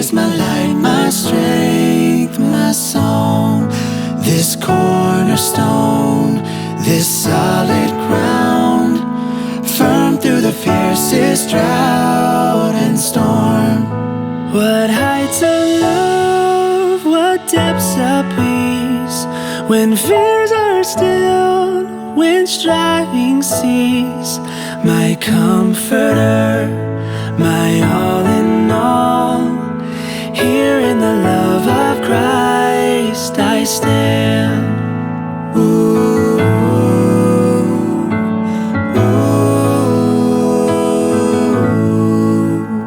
is my light, my strength, my song. This cornerstone, this solid ground, firm through the fiercest drought and storm. What heights of love, what depths of peace, when fears are stilled, when striving cease. My comforter, my all in all, here in the love of Christ I stand. Ooh, ooh.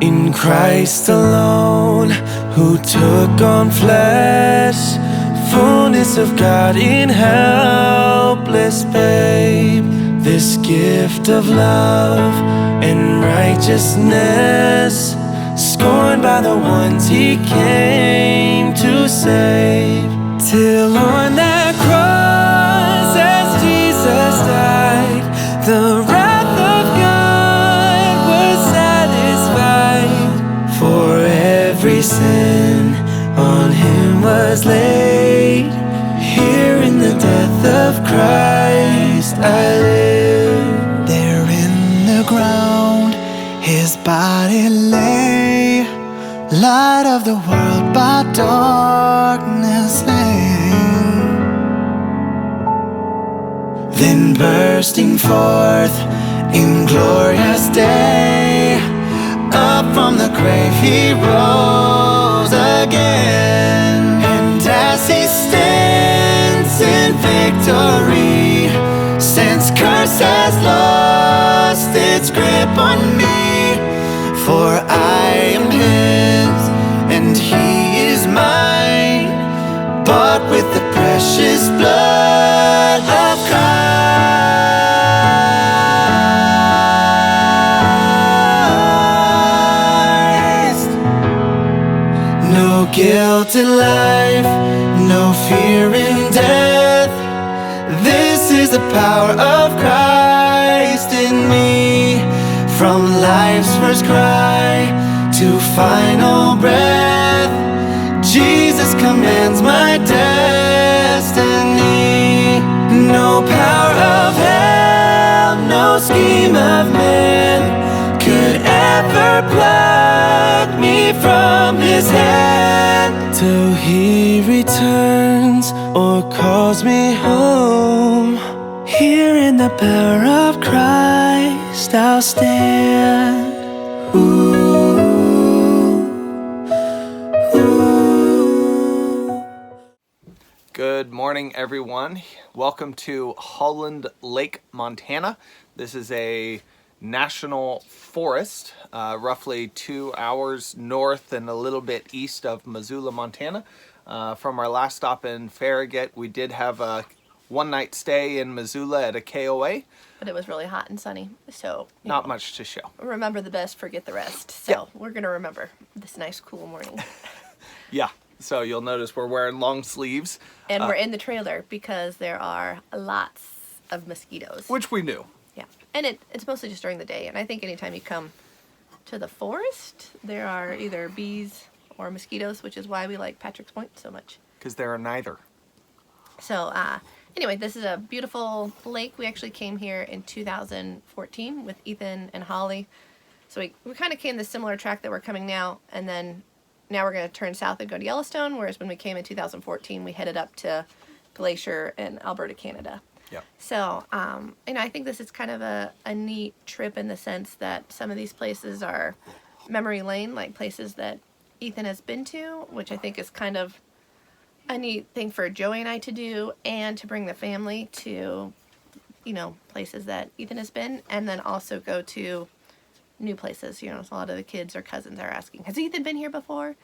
In Christ alone, who took on flesh, fullness of God in helpless babe. This gift of love and righteousness, scorned by the ones he came to save. Till on that cross as Jesus died, the wrath of God was satisfied. For every sin on him was laid. Here in the death of Christ I live. There in the ground his body lay, light of the world by darkness slain. Then bursting forth in glorious day, up from the grave he rose again. And as he stands in victory, since curse has lost its grip on me. For I am his and he is mine, bought with the precious blood of Christ. No guilt in life, no fear in death. This is the power of Christ in me. From life's first cry to final breath, Jesus commands my destiny. No power of hell, no scheme of man could ever pluck me from his hand. Till he returns or calls me home, here in the power of Christ I'll stand. Ooh, ooh. Good morning, everyone. Welcome to Holland Lake, Montana. This is a national forest, roughly 2 hours north and a little bit east of Missoula, Montana. From our last stop in Farragut, we did have a one-night stay in Missoula at a KOA. But it was really hot and sunny, so not much to show. Remember the best, forget the rest. So we're going to remember this nice, cool morning. Yeah, so you'll notice we're wearing long sleeves. And we're in the trailer because there are lots of mosquitoes. Which we knew. Yeah, and it's mostly just during the day. And I think anytime you come to the forest, there are either bees or mosquitoes, which is why we like Patrick's Point so much. Because there are neither. So, anyway, this is a beautiful lake. We actually came here in 2014 with Ethan and Holly. So we kind of came the similar track that we're coming now, and then now we're going to turn south and go to Yellowstone, whereas when we came in 2014, we headed up to Glacier in Alberta, Canada. Yeah. So, I think this is kind of a neat trip in the sense that some of these places are memory lane, like places that Ethan has been to, which I think is kind of a neat thing for Joey and I to do, and to bring the family to, places that Ethan has been, and then also go to new places. So a lot of the kids or cousins are asking, has Ethan been here before?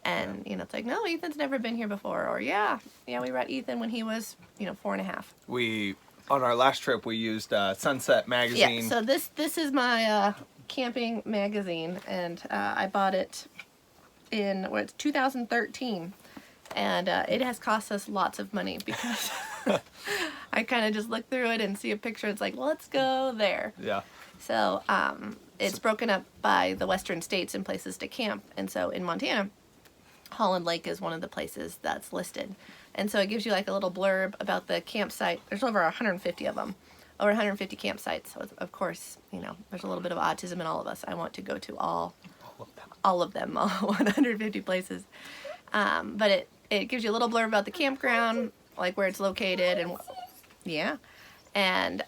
And, it's like, no, Ethan's never been here before. Or, yeah, we brought Ethan when he was, 4.5. On our last trip, we used Sunset Magazine. Yeah, so this is my camping magazine, and I bought it in, 2013. And it has cost us lots of money because I kind of just look through it and see a picture. It's like, let's go there. Yeah. So it's broken up by the western states and places to camp. And so in Montana, Holland Lake is one of the places that's listed. And so it gives you like a little blurb about the campsite. There's over 150 of them, over 150 campsites. So of course, you know, there's a little bit of autism in all of us. I want to go to all of them, all 150 places. But it gives you a little blurb about the campground, like where it's located, and yeah, and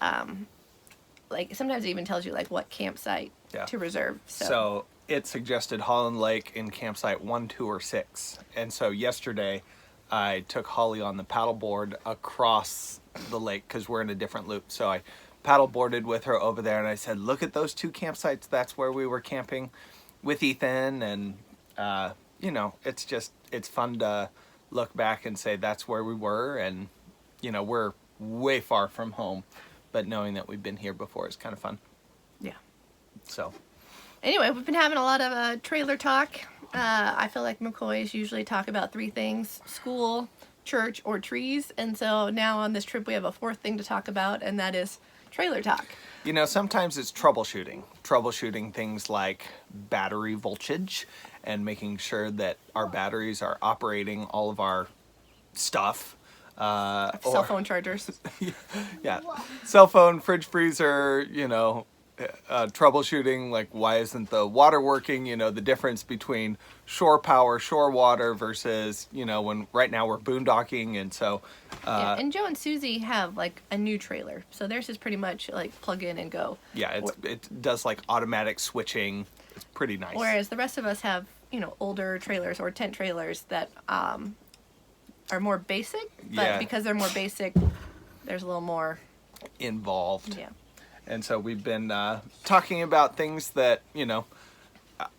like sometimes it even tells you like what campsite to reserve. So it suggested Holland Lake in campsite 1, 2, or 6, and so yesterday I took Holly on the paddleboard across the lake because we're in a different loop. So I paddleboarded with her over there, and I said, "Look at those 2 campsites. That's where we were camping with Ethan." And you know, it's fun to look back and say that's where we were, and you know, we're way far from home, but knowing that we've been here before is kind of fun. Yeah. So anyway, we've been having a lot of trailer talk. I feel like McCoys usually talk about 3 things: school, church, or trees. And so now on this trip we have a 4th thing to talk about, and that is trailer talk. You know, sometimes it's troubleshooting things like battery voltage and making sure that our batteries are operating all of our stuff. Cell phone chargers. Yeah, cell phone, fridge, freezer, you know, troubleshooting, like why isn't the water working, you know, the difference between shore power, shore water versus, you know, when right now we're boondocking. And so yeah, and Joe and Susie have like a new trailer, so theirs is pretty much like plug in and go. Yeah, it does like automatic switching. It's pretty nice. Whereas the rest of us have, you know, older trailers or tent trailers that are more basic, but because they're more basic, there's a little more involved. Yeah. And so we've been talking about things that, you know,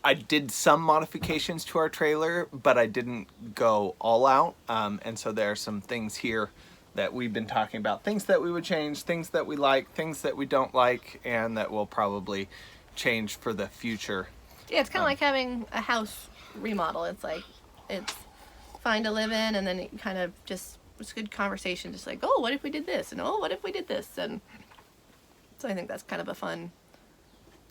I did some modifications to our trailer, but I didn't go all out. And so there are some things here that we've been talking about, things that we would change, things that we like, things that we don't like, and that will probably change for the future. Yeah, it's kind of like having a house remodel. It's like, it's fine to live in, and then it kind of just, it's good conversation, just like, oh, what if we did this? And oh, what if we did this? And so I think that's kind of a fun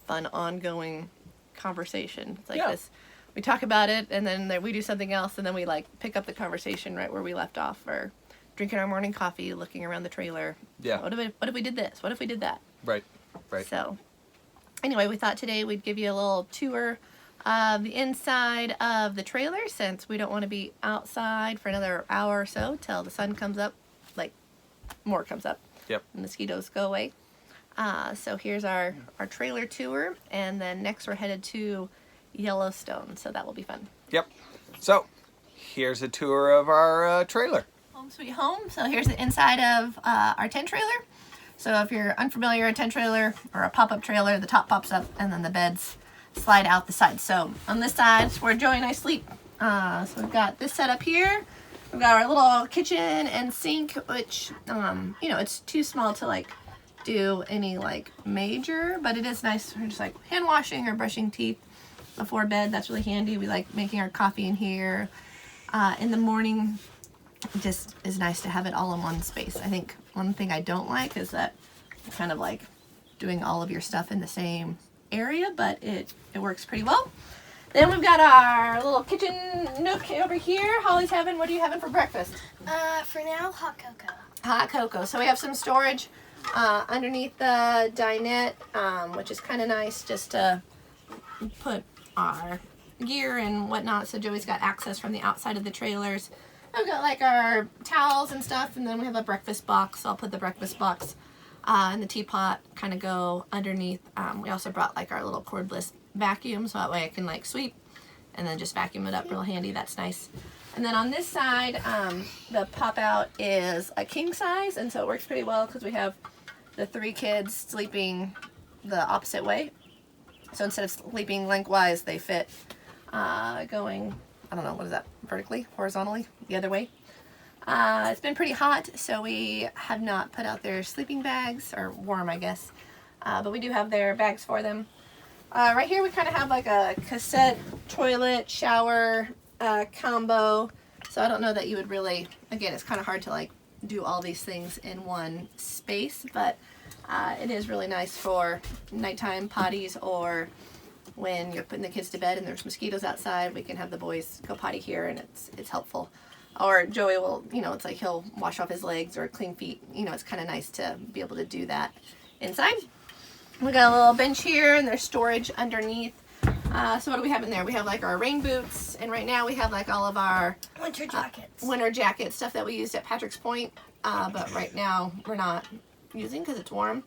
ongoing conversation. It's like this, we talk about it, and then we do something else, and then we like pick up the conversation right where we left off, or drinking our morning coffee, looking around the trailer. Yeah. What if we did this? What if we did that? Right. So anyway, we thought today we'd give you a little tour of the inside of the trailer, since we don't want to be outside for another hour or so till the sun comes up, like more comes up. Yep. And mosquitoes go away. So here's our trailer tour, and then next we're headed to Yellowstone, so that will be fun. Yep. So here's a tour of our trailer. Home sweet home. So here's the inside of our tent trailer. So if you're unfamiliar, a tent trailer or a pop-up trailer, the top pops up and then the beds slide out the side. So on this side is where Joey and I sleep. So we've got this set up here. We've got our little kitchen and sink, which, you know, it's too small to like do any like major, but it is nice for just like hand washing or brushing teeth before bed. That's really handy. We like making our coffee in here. In the morning, it just is nice to have it all in one space. I think one thing I don't like is that it's kind of like doing all of your stuff in the same area, but it works pretty well. Then we've got our little kitchen nook over here. Holly's having, what are you having for breakfast? For now, hot cocoa. Hot cocoa. So we have some storage underneath the dinette, which is kind of nice just to put our gear and whatnot. So Joey's got access from the outside of the trailers. I've got like our towels and stuff, and then we have a breakfast box. So I'll put the breakfast box and the teapot kind of go underneath. We also brought like our little cordless vacuum, so that way I can like sweep and then just vacuum it up real handy. That's nice. And then on this side, the pop out is a king size, and so it works pretty well because we have the 3 kids sleeping the opposite way. So instead of sleeping lengthwise, they fit going, I don't know, what is that, vertically, horizontally, the other way. It's been pretty hot, so we have not put out their sleeping bags, or warm, I guess, but we do have their bags for them. Right here we kind of have like a cassette, toilet, shower combo, so I don't know that you would really, again, it's kind of hard to like do all these things in one space, but it is really nice for nighttime potties or when you're putting the kids to bed and there's mosquitoes outside, we can have the boys go potty here, and it's helpful. Or Joey will, it's like he'll wash off his legs or clean feet. It's kind of nice to be able to do that inside. We got a little bench here, and there's storage underneath. So what do we have in there? We have like our rain boots, and right now we have like all of our Winter jackets. Winter jackets, stuff that we used at Patrick's Point, but right now we're not using because it's warm.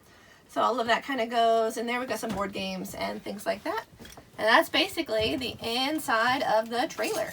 So all of that kind of goes in there. We've got some board games and things like that. And that's basically the inside of the trailer.